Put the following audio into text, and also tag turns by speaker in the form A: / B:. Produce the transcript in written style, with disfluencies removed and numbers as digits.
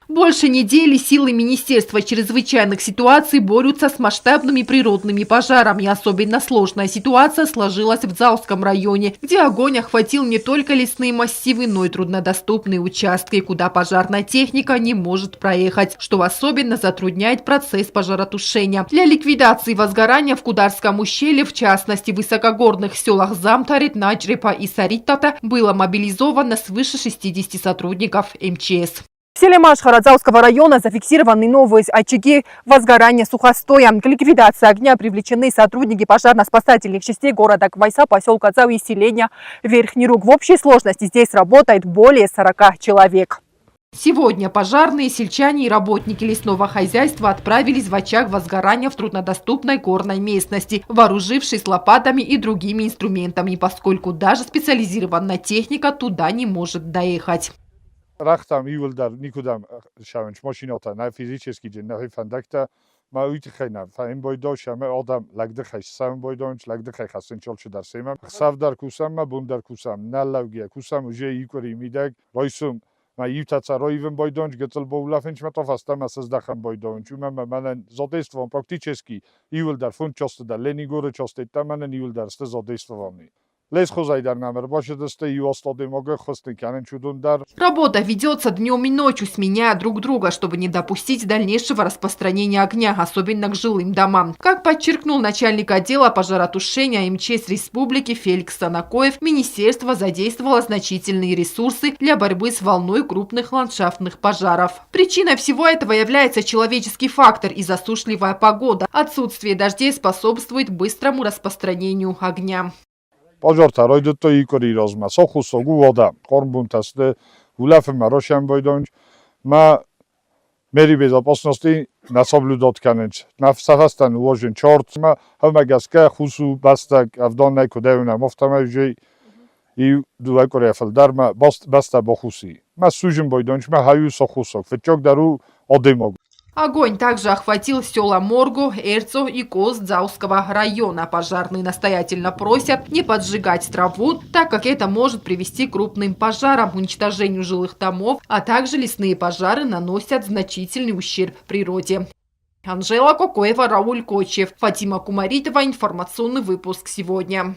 A: Больше недели силы Министерства чрезвычайных ситуаций борются с масштабными природными пожарами. Особенно сложная ситуация сложилась в Зауском районе, где огонь охватил не только лесные массивы, но и труднодоступные участки, куда пожарная техника не может проехать, что особенно затрудняет процесс пожаротушения. Для ликвидации возгорания в Кударском ущелье, в частности в высокогорных селах Замтарит, Наджрепа и Саритата, было мобилизовано свыше 60 сотрудников МЧС.
B: В селе Машхара Зауского района зафиксированы новые очаги возгорания сухостоя. К ликвидации огня привлечены сотрудники пожарно-спасательных частей города Квайса, поселка Зау и селения Верхний Руг. В общей сложности здесь работает более 40 человек.
A: Сегодня пожарные, сельчане и работники лесного хозяйства отправились в очаг возгорания в труднодоступной горной местности, вооружившись лопатами и другими инструментами, поскольку даже специализированная техника туда не может доехать.
C: رختم ایول نیکودم شامنش ماشیناتا نه فیزیچسکی جن نه فندکتا ما اویت خیلی فهم باید شما آدم لگده خیش سام بایدانش لگده خیلی خستن چالش در سیمم خساف در کوسم ما بون در کوسم نه لوگیه کوسم وجه ایکوری میدک رایسوم ما یوت رایون بایدانش گتل بولافنش ما تفاستم از دخم بایدانش و من زادست وام پراکتیچسکی ایول در فون چاست در لینی گوره چاسته تا من ایول در است زادست وامی.
A: Работа ведется днем и ночью, сменяя друг друга, чтобы не допустить дальнейшего распространения огня, особенно к жилым домам. Как подчеркнул начальник отдела пожаротушения МЧС Республики Феликс Санакоев, министерство задействовало значительные ресурсы для борьбы с волной крупных ландшафтных пожаров. Причиной всего этого является человеческий фактор и засушливая погода. Отсутствие дождей способствует быстрому распространению огня.
C: Пожар тарайдет то икори разма. Сохусогу вода. Корбун тасте. Улафем рошем бойдонч. Ма мери безопасности насоблюдат каненч. Нафсахастан уложен чорт. Ма хамагаска хусу бастак авдан некудевна мофтамажи. И дуакори афалдарма баста бохуси. Ма сужен бойдонч. Ма хаю сохусок. Фечок дару одемог.
A: Огонь также охватил села Моргу, Эрцу и Кост Зауского района. Пожарные настоятельно просят не поджигать траву, так как это может привести к крупным пожарам, уничтожению жилых домов, а также лесные пожары наносят значительный ущерб природе. Анжела Кокоева, Рауль Кочев, Фатима Кумаритова. Информационный выпуск сегодня.